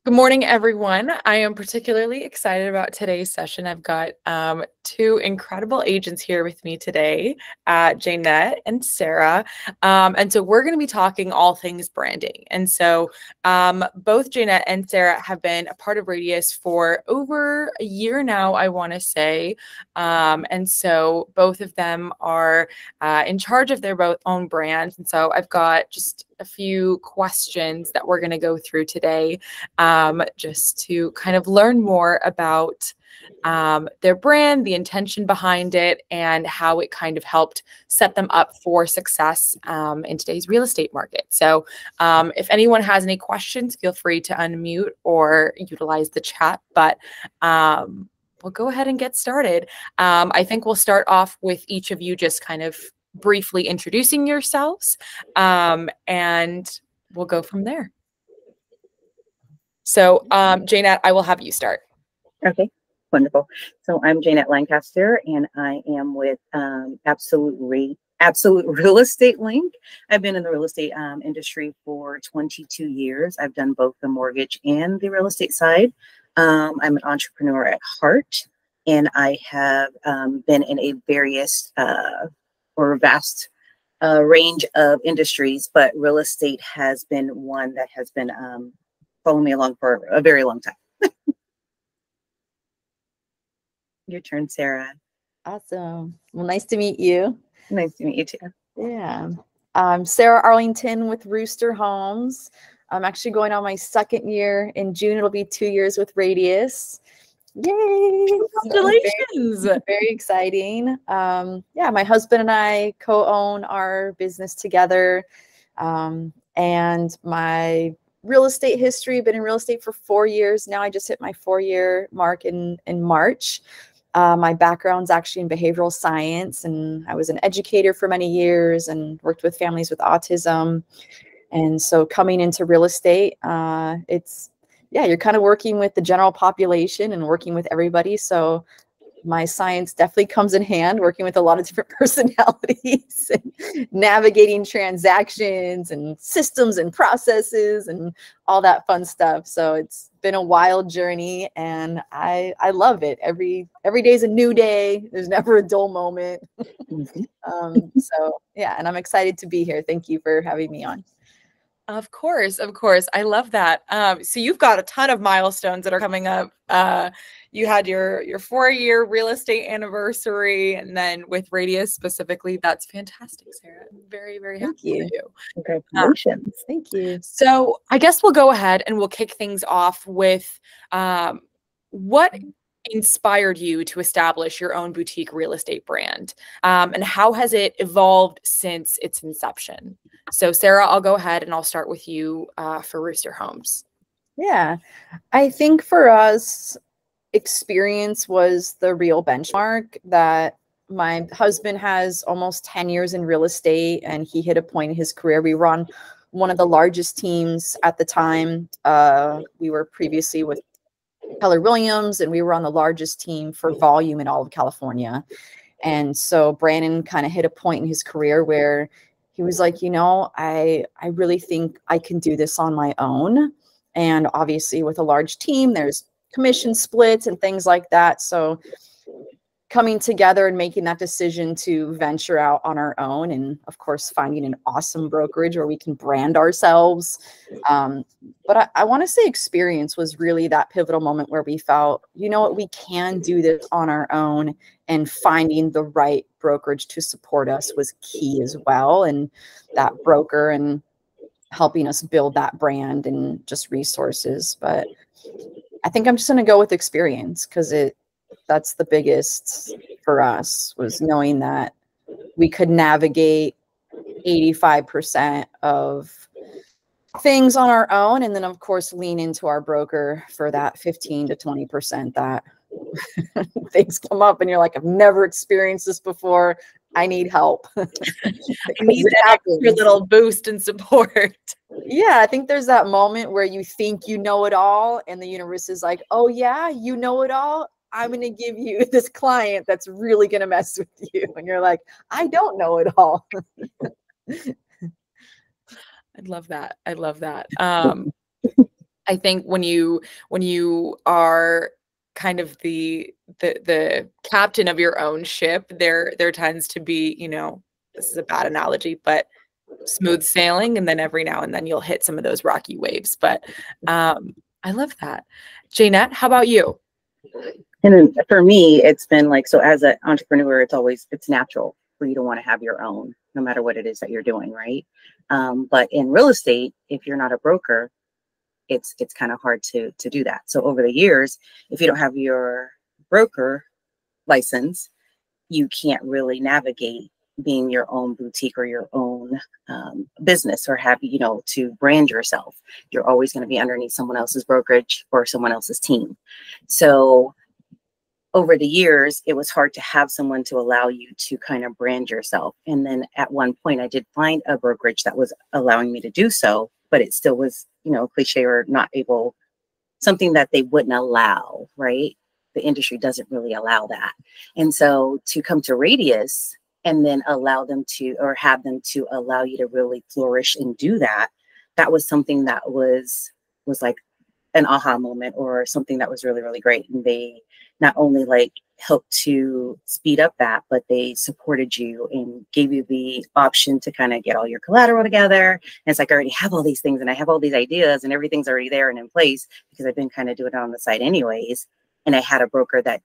Good morning, everyone. I am particularly excited about today's session. I've got two incredible agents here with me today, Jaynette and Sarah. And so we're going to be talking all things branding. And so both Jaynette and Sarah have been a part of Radius for over a year now, I want to say. And so both of them are in charge of their own brands. And so I've got just a few questions that we're going to go through today, just to kind of learn more about their brand, the intention behind it, and how it kind of helped set them up for success in today's real estate market. So if anyone has any questions, feel free to unmute or utilize the chat, but we'll go ahead and get started. I think we'll start off with each of you just kind of briefly introducing yourselves, and we'll go from there. So, Jaynette, I will have you start. Okay, wonderful. So I'm Jaynette Lancaster, and I am with Absolute Real Estate Linc. I've been in the real estate industry for 22 years. I've done both the mortgage and the real estate side. I'm an entrepreneur at heart, and I have been in a various or vast range of industries, but real estate has been one that has been following me along for a very long time. Your turn, Sarah. Awesome. Well, nice to meet you. Nice to meet you too. Yeah. I'm Sarah Arlington with Rooster Homes. I'm actually going on my second year. In June, it'll be 2 years with Radius. Yay! Congratulations. Very exciting. Yeah, my husband and I co-own our business together. And my real estate history, been in real estate for 4 years now. I just hit my 4-year mark in March. My background's actually in behavioral science, and I was an educator for many years and worked with families with autism. And so coming into real estate, you're kind of working with the general population and working with everybody. So my science definitely comes in hand, working with a lot of different personalities and navigating transactions and systems and processes and all that fun stuff. So it's been a wild journey, and I love it. Every day is a new day. There's never a dull moment. So yeah, and I'm excited to be here. Thank you for having me on. Of course. I love that. So you've got a ton of milestones that are coming up. You had your 4-year real estate anniversary, and then with Radius specifically, that's fantastic, Sarah. I'm very, very happy for you. Congratulations. Thank you. So I guess we'll go ahead and we'll kick things off with what inspired you to establish your own boutique real estate brand, and how has it evolved since its inception? So Sarah, I'll go ahead and I'll start with you for Rooster Homes. Yeah, I think for us, experience was the real benchmark. That my husband has almost 10 years in real estate, and he hit a point in his career. We were on one of the largest teams at the time. We were previously with Keller Williams, and we were on the largest team for volume in all of California. And so Brandon kind of hit a point in his career where he was like, I really think I can do this on my own. And obviously with a large team, there's commission splits and things like that. So coming together and making that decision to venture out on our own, and of course finding an awesome brokerage where we can brand ourselves. But I want to say experience was really that pivotal moment where we felt, we can do this on our own, and finding the right brokerage to support us was key as well. And that broker and helping us build that brand and just resources. But I think I'm just going to go with experience, because that's the biggest for us, was knowing that we could navigate 85% of things on our own, and then of course lean into our broker for that 15 to 20% that things come up and you're like, I've never experienced this before, I need help. I need that extra little boost and support. Yeah, I think there's that moment where you think you know it all, and the universe is like, oh yeah, you know it all, I'm going to give you this client that's really going to mess with you. And you're like, I don't know it all. I love that. I think when you are kind of the captain of your own ship, there tends to be, you know, this is a bad analogy, but smooth sailing, and then every now and then you'll hit some of those rocky waves. But I love that. Jaynette, how about you? And then for me, it's been like, so as an entrepreneur, it's natural for you to want to have your own, no matter what it is that you're doing, right? But in real estate, if you're not a broker, it's kind of hard to do that. So over the years, if you don't have your broker license, you can't really navigate being your own boutique or your own business, or have, you know, to brand yourself. You're always going to be underneath someone else's brokerage or someone else's team. So over the years, it was hard to have someone to allow you to kind of brand yourself. And then at one point, I did find a brokerage that was allowing me to do so, but it still was, you know, cliche or not able, something that they wouldn't allow, right? The industry doesn't really allow that. And so to come to Radius and then allow them to, or have them to allow you to really flourish and do that, that was something that was like an aha moment, or something that was really, really great. And they not only like helped to speed up that, but they supported you and gave you the option to kind of get all your collateral together. And it's like, I already have all these things and I have all these ideas and everything's already there and in place, because I've been kind of doing it on the side anyways. And I had a broker that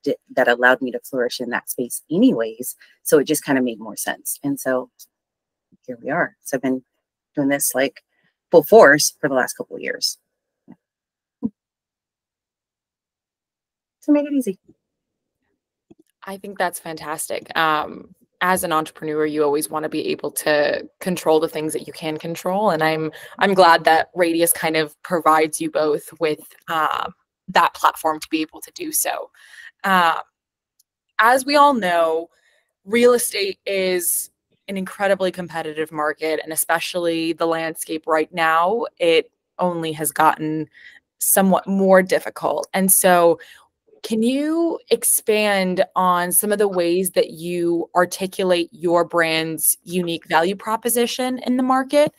allowed me to flourish in that space anyways. So it just kind of made more sense. And so here we are. So I've been doing this like full force for the last couple of years. To make it easy. I think that's fantastic. As an entrepreneur, you always want to be able to control the things that you can control, and I'm glad that Radius kind of provides you both with that platform to be able to do so. As we all know, real estate is an incredibly competitive market, and especially the landscape right now, it only has gotten somewhat more difficult. And so can you expand on some of the ways that you articulate your brand's unique value proposition in the market,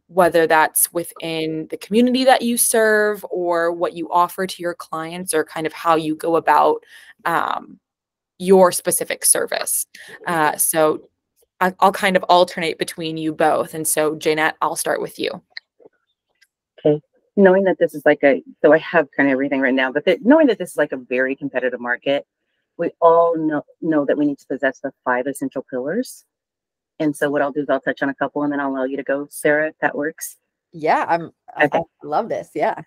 whether that's within the community that you serve or what you offer to your clients, or kind of how you go about your specific service? So I'll kind of alternate between you both. And so, Jaynette, I'll start with you. Okay. Knowing that this is like so I have kind of everything right now, but knowing that this is like a very competitive market, we all know that we need to possess the 5 essential pillars. And so what I'll do is I'll touch on a couple and then I'll allow you to go, Sarah, if that works. Yeah, Okay. I love this. Yeah.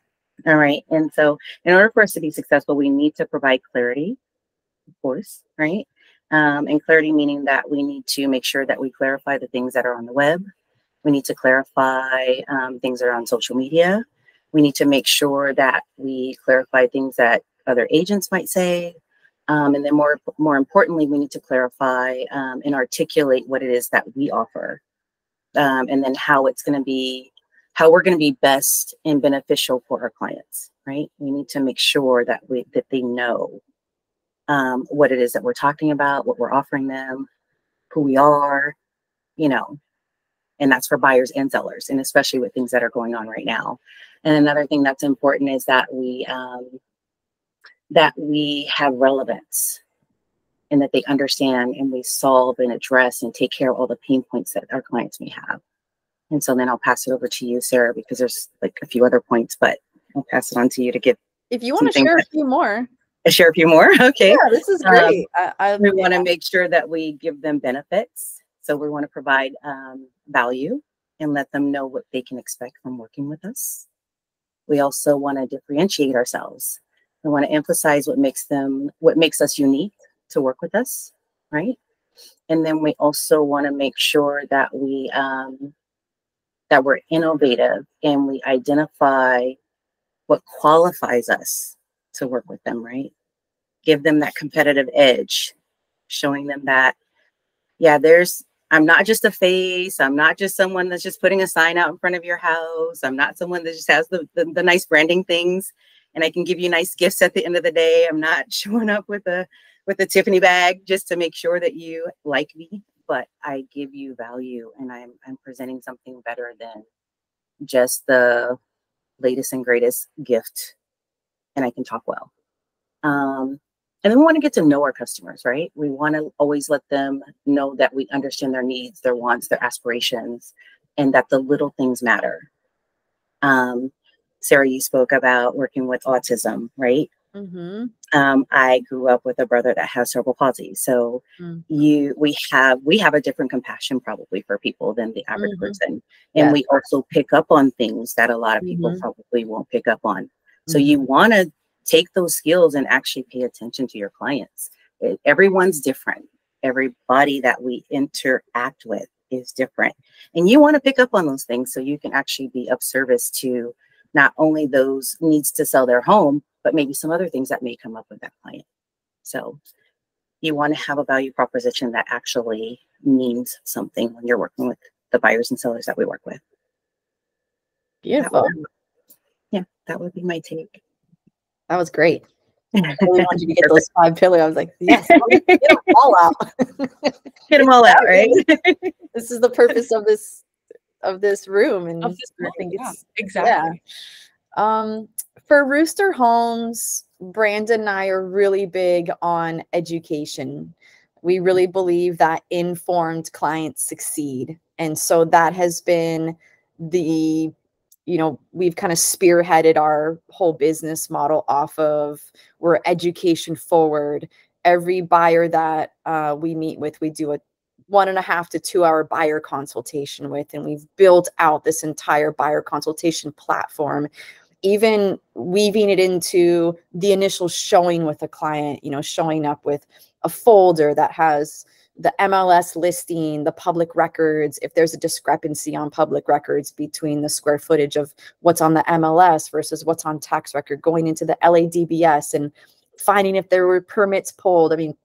All right. And so in order for us to be successful, we need to provide clarity, of course, right? And clarity meaning that we need to make sure that we clarify the things that are on the web. We need to clarify things that are on social media. We need to make sure that we clarify things that other agents might say. And then more importantly, we need to clarify and articulate what it is that we offer. And then how we're going to be best and beneficial for our clients, right? We need to make sure that they know what it is that we're talking about, what we're offering them, who we are, you know, and that's for buyers and sellers, and especially with things that are going on right now. And another thing that's important is that we have relevance, and that they understand, and we solve and address and take care of all the pain points that our clients may have. And so then I'll pass it over to you, Sarah, because there's like a few other points, but I'll pass it on to you to give. If you want to share a few more. Share a few more? Okay. Yeah, this is great. We want to make sure that we give them benefits. So we want to provide value and let them know what they can expect from working with us. We also want to differentiate ourselves. We want to emphasize what makes us unique to work with us, right? And then we also want to make sure that that we're innovative, and we identify what qualifies us to work with them, right? Give them that competitive edge, showing them that, yeah, I'm not just a face. I'm not just someone that's just putting a sign out in front of your house. I'm not someone that just has the nice branding things, and I can give you nice gifts at the end of the day. I'm not showing up with a Tiffany bag just to make sure that you like me, but I give you value, and I'm presenting something better than just the latest and greatest gift, and I can talk well. And then we want to get to know our customers, right? We want to always let them know that we understand their needs, their wants, their aspirations, and that the little things matter. Sarah, you spoke about working with autism, right? Mm-hmm. I grew up with a brother that has cerebral palsy. So we have a different compassion probably for people than the average person. And we also pick up on things that a lot of people probably won't pick up on. So you want to take those skills and actually pay attention to your clients. Everyone's different. Everybody that we interact with is different. And you want to pick up on those things so you can actually be of service to not only those needs to sell their home, but maybe some other things that may come up with that client. So you want to have a value proposition that actually means something when you're working with the buyers and sellers that we work with. Beautiful. That would be my take. That was great. I really wanted you to get those 5 pillars. I was like, yes, get them all out. Get them all out, right? This is the purpose of this room, and of this I think it's exactly. Yeah. For Rooster Homes, Brandon and I are really big on education. We really believe that informed clients succeed, and so that has been we've kind of spearheaded our whole business model off of, we're education forward. Every buyer that we meet with, we do a 1.5 to 2 hour buyer consultation with, and we've built out this entire buyer consultation platform, even weaving it into the initial showing with a client, showing up with a folder that has the MLS listing, the public records, if there's a discrepancy on public records between the square footage of what's on the MLS versus what's on tax record, going into the LADBS and finding if there were permits pulled. I mean,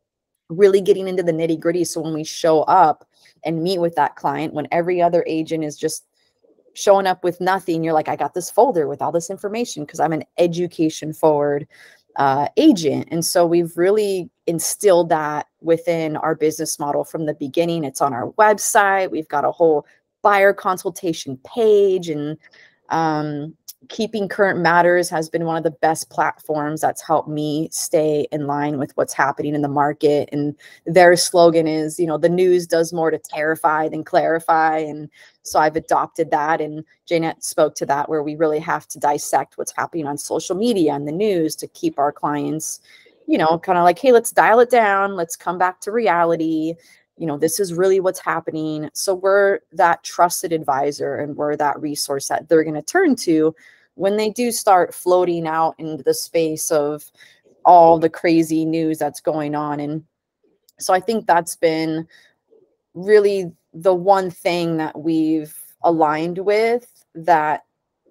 really getting into the nitty gritty. So when we show up and meet with that client, when every other agent is just showing up with nothing, you're like, I got this folder with all this information because I'm an education forward agent. And so we've really instilled that within our business model from the beginning. It's on our website. We've got a whole buyer consultation page, and Keeping Current Matters has been one of the best platforms that's helped me stay in line with what's happening in the market. And their slogan is, the news does more to terrify than clarify. And so I've adopted that. And Jaynette spoke to that, where we really have to dissect what's happening on social media and the news to keep our clients, kind of like, hey, let's dial it down. Let's come back to reality. This is really what's happening. So we're that trusted advisor, and we're that resource that they're going to turn to when they do start floating out into the space of all the crazy news that's going on. And so I think that's been really the one thing that we've aligned with, that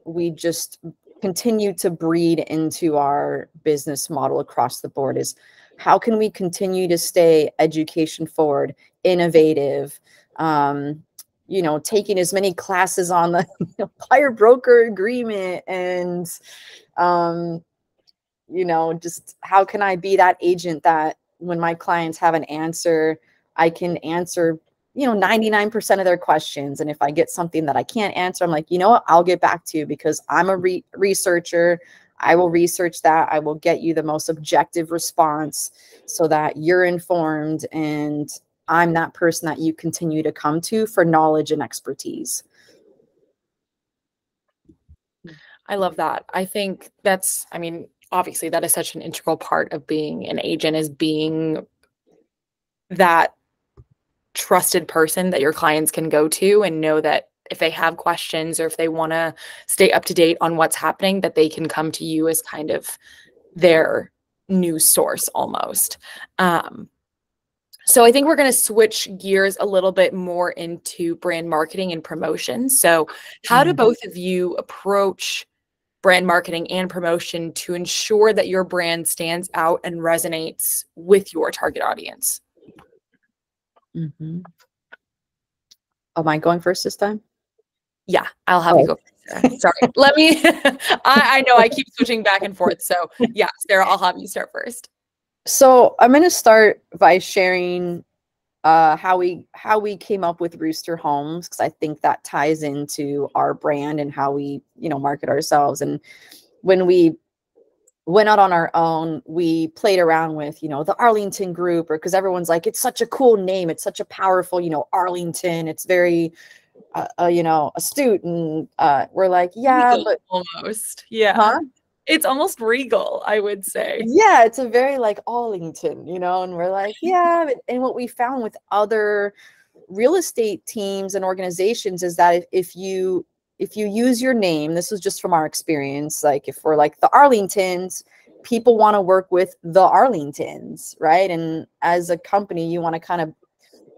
we just continue to breed into our business model across the board, is how can we continue to stay education forward, innovative, taking as many classes on the buyer broker agreement, and, just how can I be that agent that when my clients have an answer, I can answer, 99% of their questions. And if I get something that I can't answer, I'm like, you know what, I'll get back to you because I'm a researcher. I will research that. I will get you the most objective response so that you're informed, and I'm that person that you continue to come to for knowledge and expertise. I love that. I think obviously that is such an integral part of being an agent, is being that trusted person that your clients can go to and know that if they have questions or if they want to stay up to date on what's happening, that they can come to you as kind of their news source almost. So I think we're going to switch gears a little bit more into brand marketing and promotion. So how do both of you approach brand marketing and promotion to ensure that your brand stands out and resonates with your target audience? Mm-hmm. Am I going first this time? Yeah, I'll have you go first. Sorry. Let me, I know I keep switching back and forth. So yeah, Sarah, I'll have you start first. So I'm going to start by sharing how we came up with Rooster Homes, because I think that ties into our brand and how we, you know, market ourselves. And when we went out on our own, we played around with, you know, the Arlington group, or because everyone's like, it's such a cool name, it's such a powerful, you know, Arlington, it's very you know, astute, and we're like, yeah, Regal, but almost, yeah. huh? It's almost regal, I would say. Yeah, it's a very like Arlington, you know, and we're like, yeah. And what we found with other real estate teams and organizations is that if you use your name, this is just from our experience, like if we're like the Arlingtons, people want to work with the Arlingtons, right? And as a company, you want to kind of,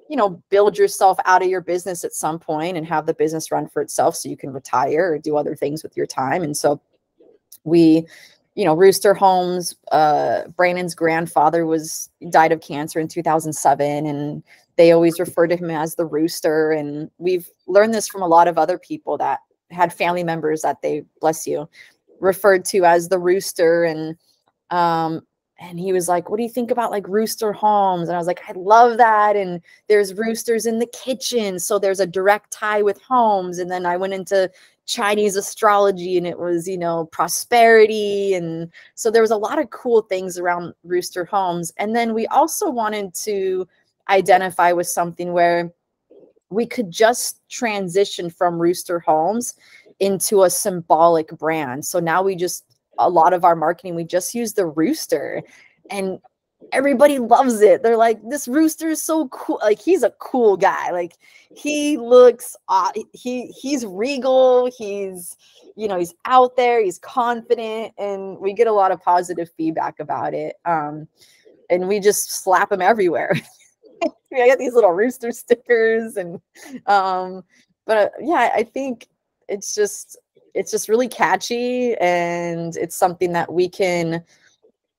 you know, build yourself out of your business at some point and have the business run for itself so you can retire or do other things with your time. And so we, you know, Rooster Homes, Brandon's grandfather died of cancer in 2007, and they always referred to him as the Rooster. And we've learned this from a lot of other people that had family members that they, bless you, referred to as the Rooster. And he was like, what do you think about like Rooster Homes? And I was like, I love that. And there's roosters in the kitchen, so there's a direct tie with homes. And then I went into Chinese astrology, and it was, you know, prosperity. And so there was a lot of cool things around Rooster Homes. And then we also wanted to identify with something where we could just transition from Rooster Homes into a symbolic brand. So now a lot of our marketing, we just use the rooster, and everybody loves it. They're like, this rooster is so cool. Like, he's a cool guy. Like, he looks, he's regal. He's, you know, he's out there, he's confident, and we get a lot of positive feedback about it. And we just slap him everywhere. I get these little rooster stickers, and yeah, I think it's just really catchy, and it's something that we can,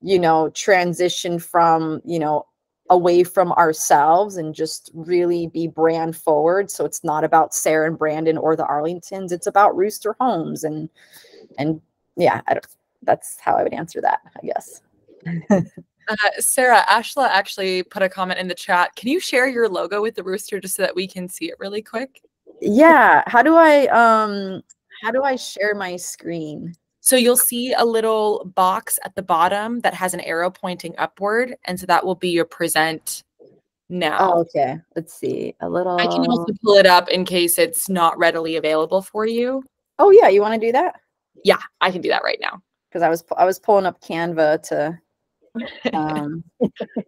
you know, transition from, you know, away from ourselves and just really be brand forward. So it's not about Sarah and Brandon or the Arlingtons, it's about Rooster Homes. And yeah, that's how I would answer that, I guess. Sarah, Ashla actually put a comment in the chat. Can you share your logo with the rooster just so that we can see it really quick? Yeah. How do I share my screen? So you'll see a little box at the bottom that has an arrow pointing upward. And so that will be your present now. Oh, okay. Let's see. I can also pull it up in case it's not readily available for you. Oh yeah. You want to do that? Yeah, I can do that right now. Because I was pulling up Canva to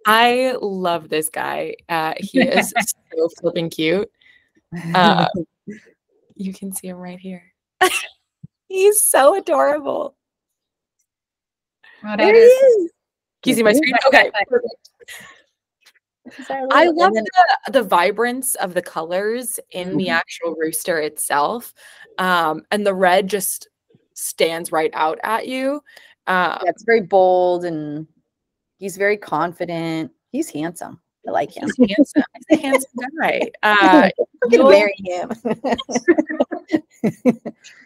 I love this guy. He is so flipping cute. You can see him right here. He's so adorable. There he is. Can you see my screen? Okay, perfect. I love the vibrance of the colors in the actual rooster itself. And the red just stands right out at you. Yeah, it's very bold, and he's very confident. He's handsome. I like him. He's handsome. He's a handsome guy. You'll marry him.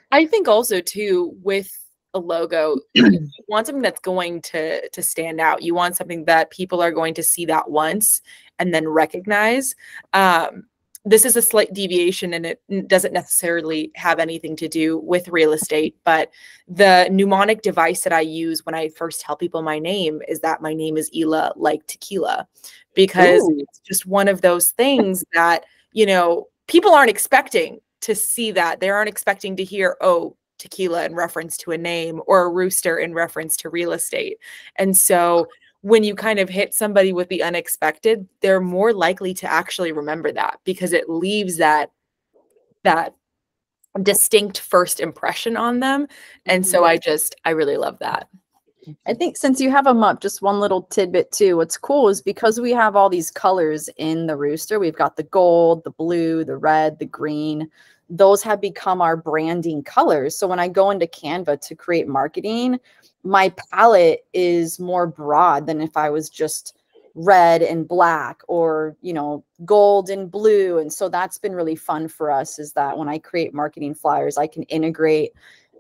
I think also too, with a logo, you want something that's going to stand out. You want something that people are going to see that once and then recognize. This is a slight deviation, and it doesn't necessarily have anything to do with real estate, but the mnemonic device that I use when I first tell people my name is that my name is Ela, like tequila, because it's just one of those things that, you know, people aren't expecting to see that. They aren't expecting to hear, oh, tequila in reference to a name, or a rooster in reference to real estate. And so when you kind of hit somebody with the unexpected, they're more likely to actually remember that, because it leaves that distinct first impression on them. And so I really love that. I think since you have them up, just one little tidbit too. What's cool is because we have all these colors in the rooster, we've got the gold, the blue, the red, the green. Those have become our branding colors. So when I go into Canva to create marketing, my palette is more broad than if I was just red and black, or, you know, gold and blue. And so that's been really fun for us, is that when I create marketing flyers, I can integrate,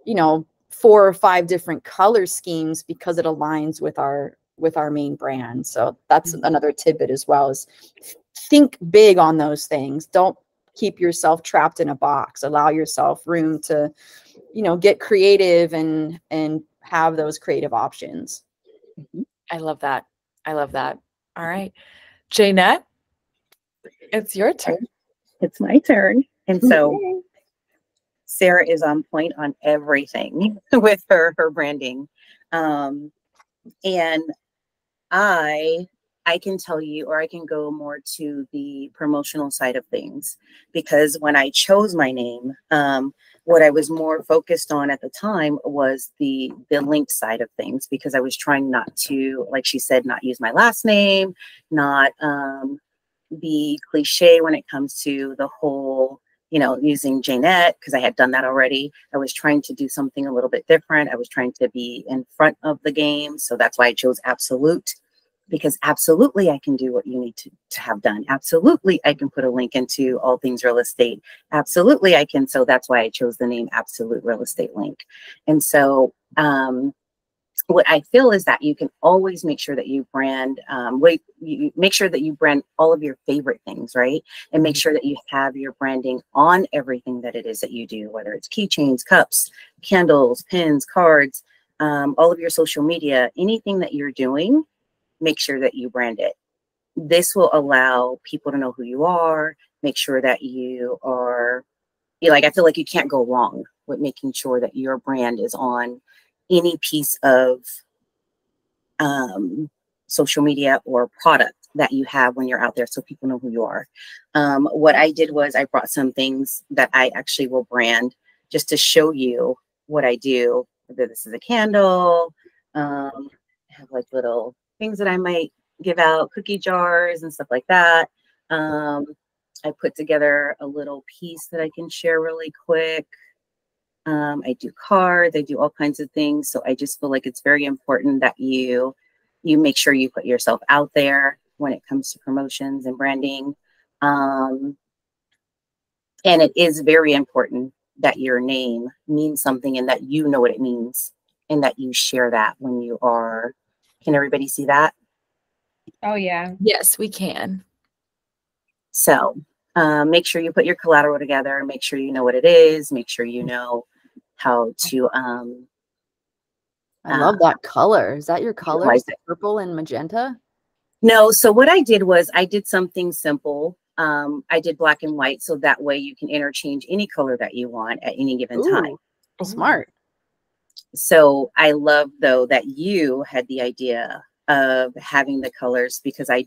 you know, 4 or 5 different color schemes because it aligns with our main brand. So that's another tidbit as well, is think big on those things. Don't keep yourself trapped in a box. Allow yourself room to, you know, get creative and have those creative options. I love that. I love that. All right. Jaynette, it's your turn. It's my turn. And so Sarah is on point on everything with her branding. And I can tell you, or I can go more to the promotional side of things, because when I chose my name, what I was more focused on at the time was the Linc side of things, because I was trying not to, like she said, not use my last name, not be cliche when it comes to the whole, you know, using Jaynette, because I had done that already. I was trying to do something a little bit different. I was trying to be in front of the game. So that's why I chose Absolute, because absolutely I can do what you need to have done. Absolutely I can put a link into all things real estate. Absolutely I can. So that's why I chose the name Absolute Real Estate Linc. And so what I feel is that you can always make sure that you brand, you make sure that you brand all of your favorite things, right? And make sure that you have your branding on everything that it is that you do, whether it's keychains, cups, candles, pins, cards, all of your social media, anything that you're doing, make sure that you brand it. This will allow people to know who you are, make sure that you are, like, I feel like you can't go wrong with making sure that your brand is on any piece of social media or product that you have when you're out there, so people know who you are. What I did was I brought some things that I actually will brand just to show you what I do. Whether this is a candle, I have like little things that I might give out, cookie jars and stuff like that. I put together a little piece that I can share really quick. I do cards, I do all kinds of things. So I just feel like it's very important that you make sure you put yourself out there when it comes to promotions and branding. And it is very important that your name means something and that you know what it means and that you share that when you are. Can everybody see that? Oh, yeah. Yes, we can. So make sure you put your collateral together, make sure you know what it is, make sure you know how to I love that color. Is that your color? Purple and magenta? No. So what I did was I did something simple. I did black and white, so that way you can interchange any color that you want at any given time. Smart. So I love, though, that you had the idea of having the colors, because I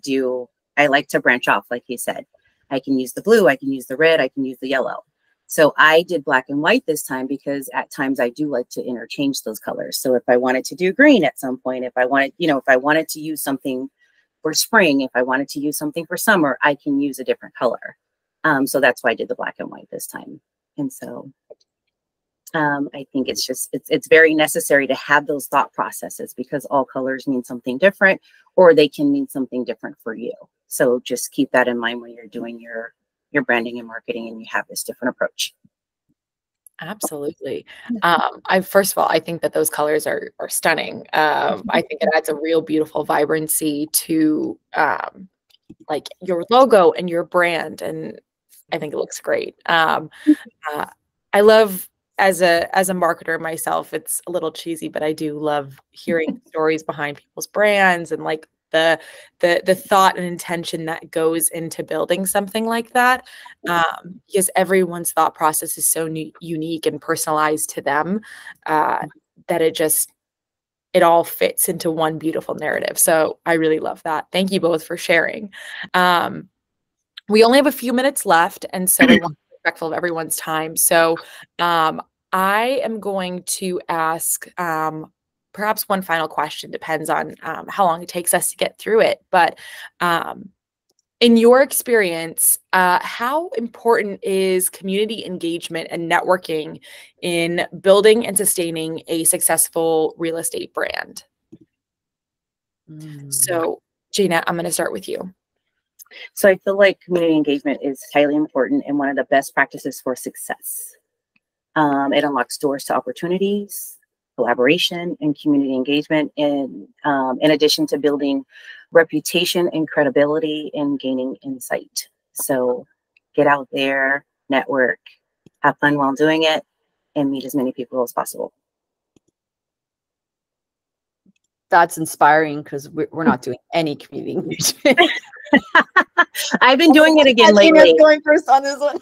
like to branch off, like you said. I can use the blue, I can use the red, I can use the yellow. So I did black and white this time because at times I do like to interchange those colors. So if I wanted to do green at some point, if I wanted, if I wanted to use something for spring, if I wanted to use something for summer, I can use a different color. So that's why I did the black and white this time. And so I think it's very necessary to have those thought processes, because all colors mean something different, or they can mean something different for you. So just keep that in mind when you're doing your branding and marketing and you have this different approach. Absolutely. First of all, I think that those colors are stunning. I think it adds a real beautiful vibrancy to like your logo and your brand, and I think it looks great. I love, as a marketer myself, it's a little cheesy, but I do love hearing stories behind people's brands and like the thought and intention that goes into building something like that, because everyone's thought process is so unique and personalized to them, that it all fits into one beautiful narrative. So I really love that. Thank you both for sharing. We only have a few minutes left, and so I want to be respectful of everyone's time. So I am going to ask perhaps one final question, depends on how long it takes us to get through it. But in your experience, how important is community engagement and networking in building and sustaining a successful real estate brand? So, Jaynette, I'm going to start with you. So I feel like community engagement is highly important and one of the best practices for success. It unlocks doors to opportunities, collaboration and community engagement, in addition to building reputation and credibility and gaining insight. So get out there, network, have fun while doing it, and meet as many people as possible. That's inspiring because we're not doing any community engagement. I've been doing it again lately. Going first on this one.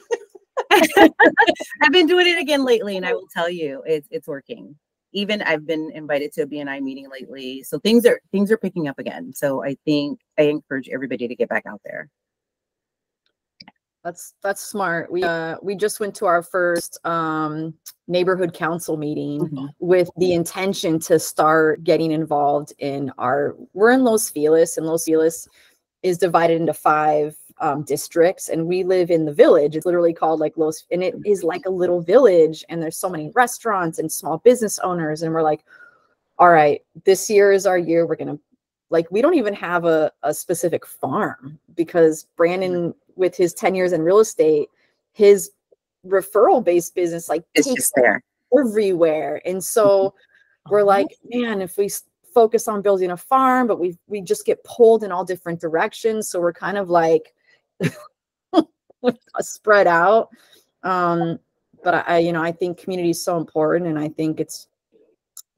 I've been doing it again lately, and I will tell you, it's working. Even I've been invited to a BNI meeting lately, so things are picking up again. So I think I encourage everybody to get back out there. That's smart. We just went to our first neighborhood council meeting with the intention to start getting involved in we're in Los Feliz, and Los Feliz is divided into 5 districts, and we live in the village. It's literally called like and it is like a little village, and there's so many restaurants and small business owners, and we're like, all right, this year is our year. We're gonna, like, we don't even have a specific farm, because Brandon, with his 10 years in real estate, his referral based business takes there everywhere. And so we're like, man, if we focus on building a farm, but we just get pulled in all different directions. So we're kind of like spread out. But I think community is so important. And I think it's,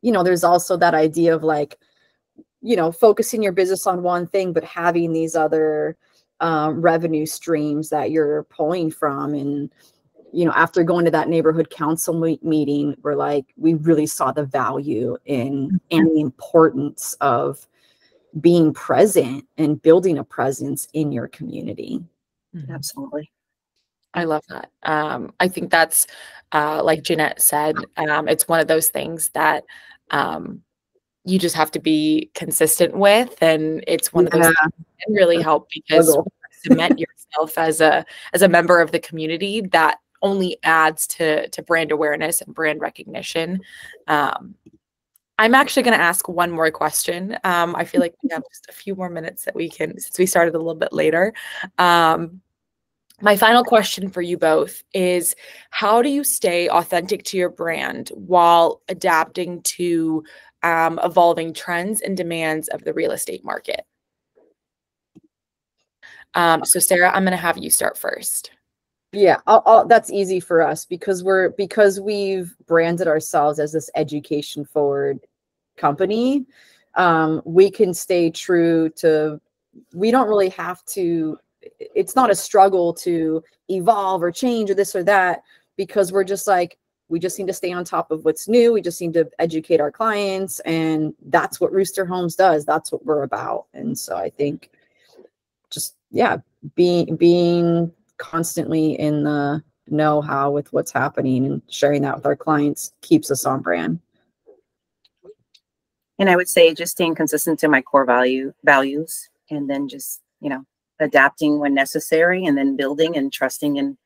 there's also that idea of like, focusing your business on one thing, but having these other revenue streams that you're pulling from. And, after going to that neighborhood council meeting, we really saw the value in and the importance of being present and building a presence in your community. Absolutely. I love that. I think that's, like Jaynette said, it's one of those things that you just have to be consistent with. And it's one of those things that can really help, because cement yourself as a member of the community, that only adds to brand awareness and brand recognition. I'm actually going to ask one more question. I feel like we have just a few more minutes that we can, since we started a little bit later. My final question for you both is, how do you stay authentic to your brand while adapting to evolving trends and demands of the real estate market? So Sarah, I'm going to have you start first. Yeah, that's easy for us, because we've branded ourselves as this education forward company. We can stay true to, we don't really have to, it's not a struggle to evolve or change or this or that, because we're just like, we just need to stay on top of what's new. We just need to educate our clients. And that's what Rooster Homes does. That's what we're about. And so I think just, being constantly in the know-how with what's happening and sharing that with our clients keeps us on brand. And I would say just staying consistent to my core values, and then just, adapting when necessary, and then building and trusting and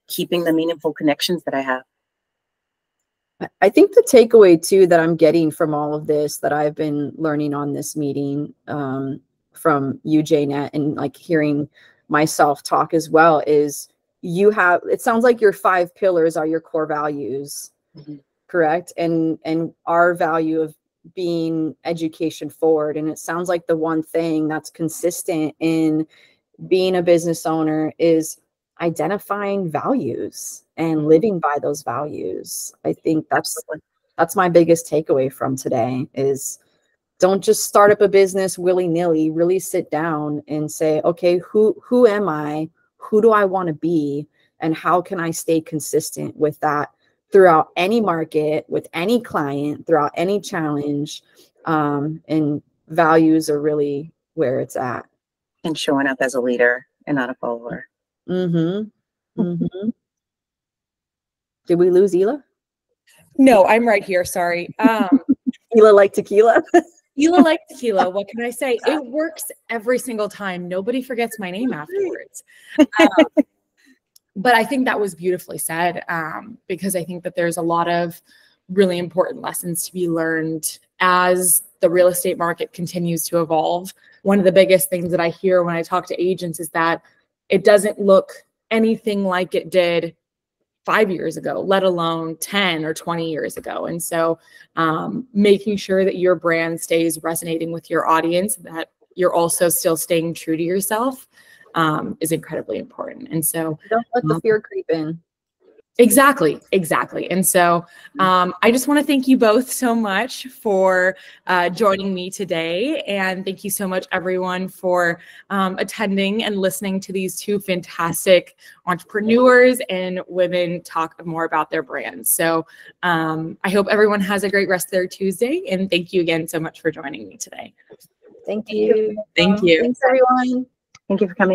keeping the meaningful connections that I have. I think the takeaway too that I'm getting from all of this, that I've been learning on this meeting, from you, Jaynette, and like hearing myself talk as well, is it sounds like your 5 pillars are your core values, correct? And our value of being education forward. And it sounds like the one thing that's consistent in being a business owner is identifying values and living by those values. I think that's my biggest takeaway from today, is don't just start up a business willy-nilly. Really sit down and say, okay, who am I? Who do I want to be? And how can I stay consistent with that throughout any market, with any client, throughout any challenge? And values are really where it's at. And showing up as a leader and not a follower. Did we lose Hila? No, I'm right here. Sorry. Hila like tequila? Hila like tequila. What can I say? It works every single time. Nobody forgets my name afterwards. But I think that was beautifully said, because I think that there's a lot of really important lessons to be learned as the real estate market continues to evolve. One of the biggest things that I hear when I talk to agents is that it doesn't look anything like it did 5 years ago, let alone 10 or 20 years ago. And so making sure that your brand stays resonating with your audience, that you're also still staying true to yourself is incredibly important. And so don't let the fear creep in. Exactly. And so I just want to thank you both so much for joining me today. And thank you so much, everyone, for attending and listening to these two fantastic entrepreneurs and women talk more about their brands. So I hope everyone has a great rest of their Tuesday. And thank you again so much for joining me today. Thank you. Thank you. Thanks, everyone. Thank you for coming.